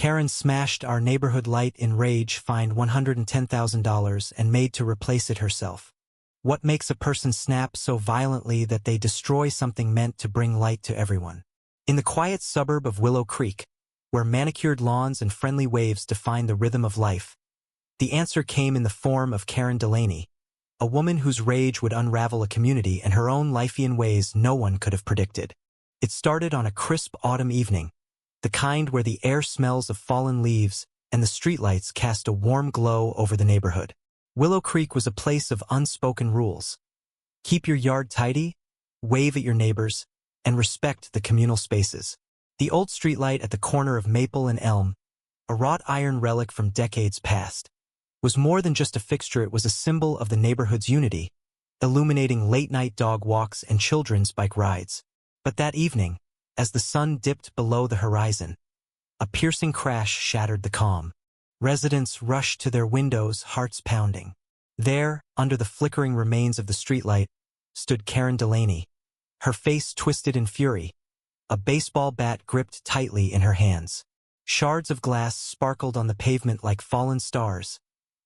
Karen smashed our neighborhood light in rage, fined $110,000, and made to replace it herself. What makes a person snap so violently that they destroy something meant to bring light to everyone? In the quiet suburb of Willow Creek, where manicured lawns and friendly waves define the rhythm of life, the answer came in the form of Karen Delaney, a woman whose rage would unravel a community and her own Lifean ways no one could have predicted. It started on a crisp autumn evening, the kind where the air smells of fallen leaves and the streetlights cast a warm glow over the neighborhood. Willow Creek was a place of unspoken rules. Keep your yard tidy, wave at your neighbors, and respect the communal spaces. The old streetlight at the corner of Maple and Elm, a wrought iron relic from decades past, was more than just a fixture. It was a symbol of the neighborhood's unity, illuminating late-night dog walks and children's bike rides. But that evening, as the sun dipped below the horizon, a piercing crash shattered the calm. Residents rushed to their windows, hearts pounding. There, under the flickering remains of the streetlight, stood Karen Delaney, her face twisted in fury, a baseball bat gripped tightly in her hands. Shards of glass sparkled on the pavement like fallen stars,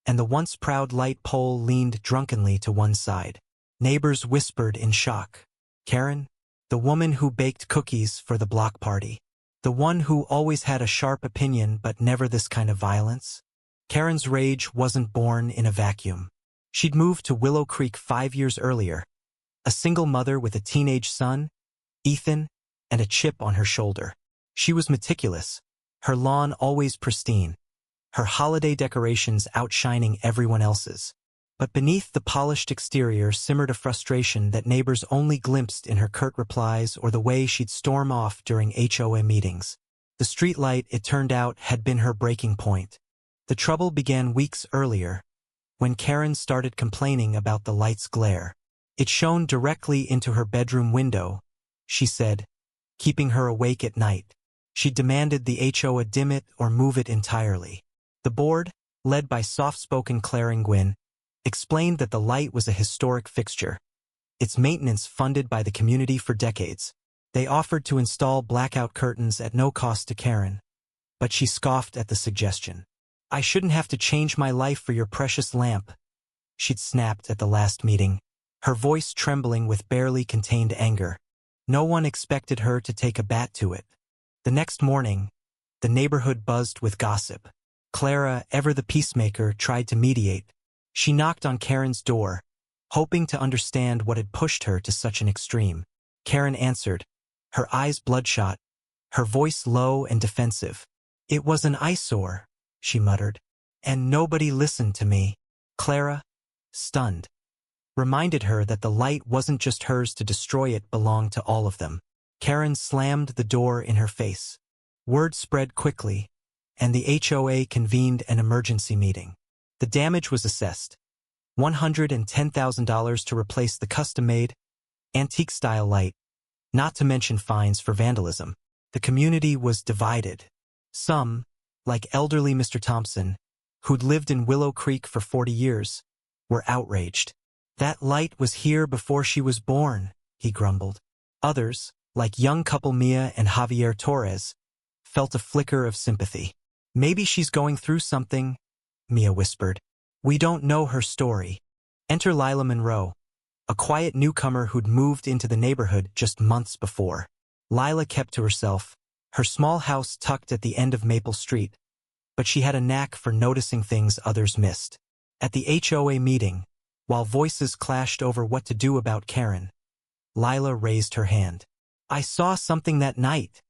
and the once proud light pole leaned drunkenly to one side. Neighbors whispered in shock. Karen? The woman who baked cookies for the block party. The one who always had a sharp opinion but never this kind of violence? Karen's rage wasn't born in a vacuum. She'd moved to Willow Creek 5 years earlier, a single mother with a teenage son, Ethan, and a chip on her shoulder. She was meticulous, her lawn always pristine, her holiday decorations outshining everyone else's. But beneath the polished exterior simmered a frustration that neighbors only glimpsed in her curt replies or the way she'd storm off during HOA meetings. The streetlight, it turned out, had been her breaking point. The trouble began weeks earlier, when Karen started complaining about the light's glare. It shone directly into her bedroom window, she said, keeping her awake at night. She demanded the HOA dim it or move it entirely. The board, led by soft-spoken Claire Nguyen, explained that the light was a historic fixture, its maintenance funded by the community for decades. They offered to install blackout curtains at no cost to Karen, but she scoffed at the suggestion. I shouldn't have to change my life for your precious lamp, she'd snapped at the last meeting, her voice trembling with barely contained anger. No one expected her to take a bat to it. The next morning, the neighborhood buzzed with gossip. Clara, ever the peacemaker, tried to mediate. She knocked on Karen's door, hoping to understand what had pushed her to such an extreme. Karen answered, her eyes bloodshot, her voice low and defensive. It was an eyesore, she muttered, and nobody listened to me. Clara, stunned, reminded her that the light wasn't just hers to destroy, it belonged to all of them. Karen slammed the door in her face. Word spread quickly, and the HOA convened an emergency meeting. The damage was assessed, $110,000 to replace the custom-made, antique-style light, not to mention fines for vandalism. The community was divided. Some, like elderly Mr. Thompson, who'd lived in Willow Creek for 40 years, were outraged. That light was here before she was born, he grumbled. Others, like young couple Mia and Javier Torres, felt a flicker of sympathy. Maybe she's going through something, Mia whispered. We don't know her story. Enter Lila Monroe, a quiet newcomer who'd moved into the neighborhood just months before. Lila kept to herself, her small house tucked at the end of Maple Street, but she had a knack for noticing things others missed. At the HOA meeting, while voices clashed over what to do about Karen, Lila raised her hand. I saw something that night,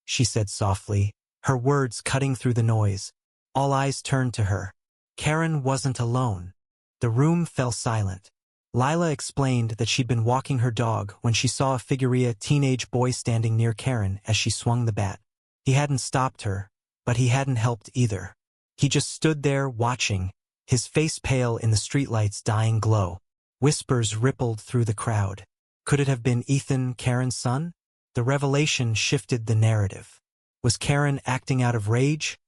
she said softly, her words cutting through the noise. All eyes turned to her. Karen wasn't alone. The room fell silent. Lila explained that she'd been walking her dog when she saw a figureea teenage boy standing near Karen as she swung the bat. He hadn't stopped her, but he hadn't helped either. He just stood there watching, his face pale in the streetlight's dying glow. Whispers rippled through the crowd. Could it have been Ethan, Karen's son? The revelation shifted the narrative. Was Karen acting out of rage,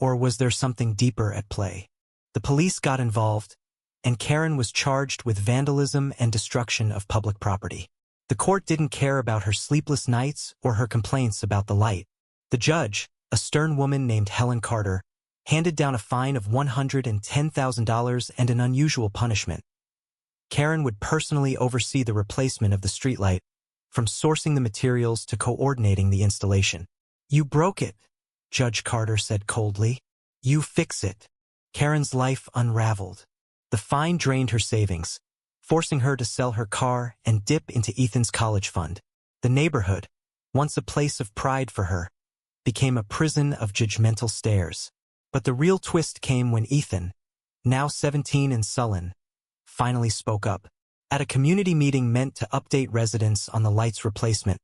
or was there something deeper at play? The police got involved, and Karen was charged with vandalism and destruction of public property. The court didn't care about her sleepless nights or her complaints about the light. The judge, a a stern woman named Helen Carter, handed down a fine of $110,000 and an unusual punishment. Karen would personally oversee the replacement of the streetlight, from sourcing the materials to coordinating the installation. "You broke it," Judge Carter said coldly. "You fix it." Karen's life unraveled. The fine drained her savings, forcing her to sell her car and dip into Ethan's college fund. The neighborhood, once a place of pride for her, became a prison of judgmental stares. But the real twist came when Ethan, now 17 and sullen, finally spoke up. At a community meeting meant to update residents on the light's replacement,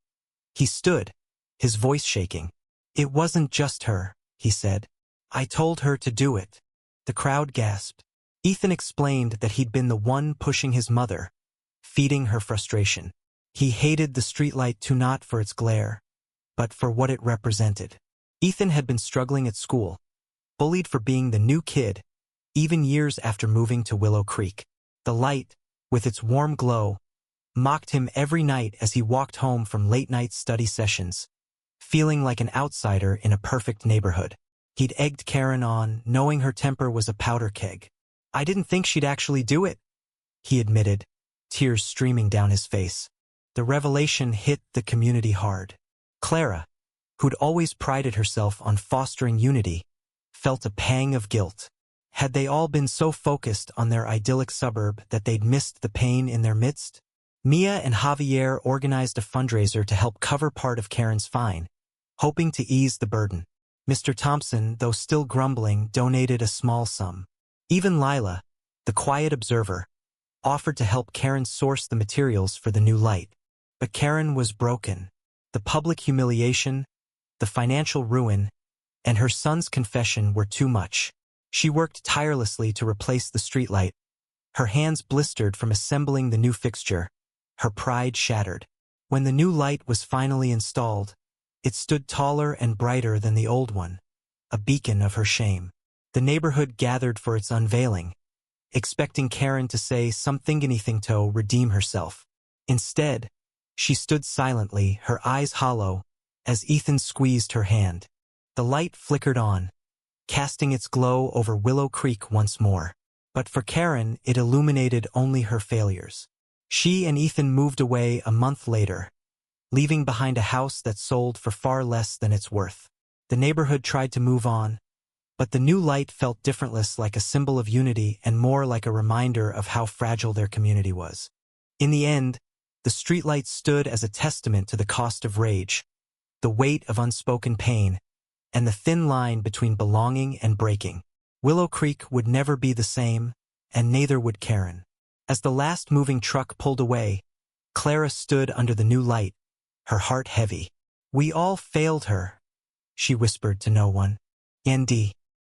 he stood, his voice shaking. "It wasn't just her," he said. "I told her to do it." The crowd gasped. Ethan explained that he'd been the one pushing his mother, feeding her frustration. He hated the streetlight too, not for its glare, but for what it represented. Ethan had been struggling at school, bullied for being the new kid, even years after moving to Willow Creek. The light, with its warm glow, mocked him every night as he walked home from late-night study sessions, feeling like an outsider in a perfect neighborhood. He'd egged Karen on, knowing her temper was a powder keg. "I didn't think she'd actually do it," he admitted, tears streaming down his face. The revelation hit the community hard. Clara, who'd always prided herself on fostering unity, felt a pang of guilt. Had they all been so focused on their idyllic suburb that they'd missed the pain in their midst? Mia and Javier organized a fundraiser to help cover part of Karen's fine, hoping to ease the burden. Mr. Thompson, though still grumbling, donated a small sum. Even Lila, the quiet observer, offered to help Karen source the materials for the new light. But Karen was broken. The public humiliation, the financial ruin, and her son's confession were too much. She worked tirelessly to replace the streetlight, her hands blistered from assembling the new fixture, her pride shattered. When the new light was finally installed, it stood taller and brighter than the old one, a beacon of her shame. The neighborhood gathered for its unveiling, expecting Karen to say something anything to redeem herself. Instead, she stood silently, her eyes hollow, as Ethan squeezed her hand. The light flickered on, casting its glow over Willow Creek once more. But for Karen, it illuminated only her failures. She and Ethan moved away a month later, leaving behind a house that sold for far less than its worth. The neighborhood tried to move on, but the new light felt differentless, like a symbol of unity and more like a reminder of how fragile their community was. In the end, the streetlight stood as a testament to the cost of rage, the weight of unspoken pain, and the thin line between belonging and breaking. Willow Creek would never be the same, and neither would Karen. As the last moving truck pulled away, Clara stood under the new light, her heart heavy. "We all failed her," she whispered to no one. "Andy."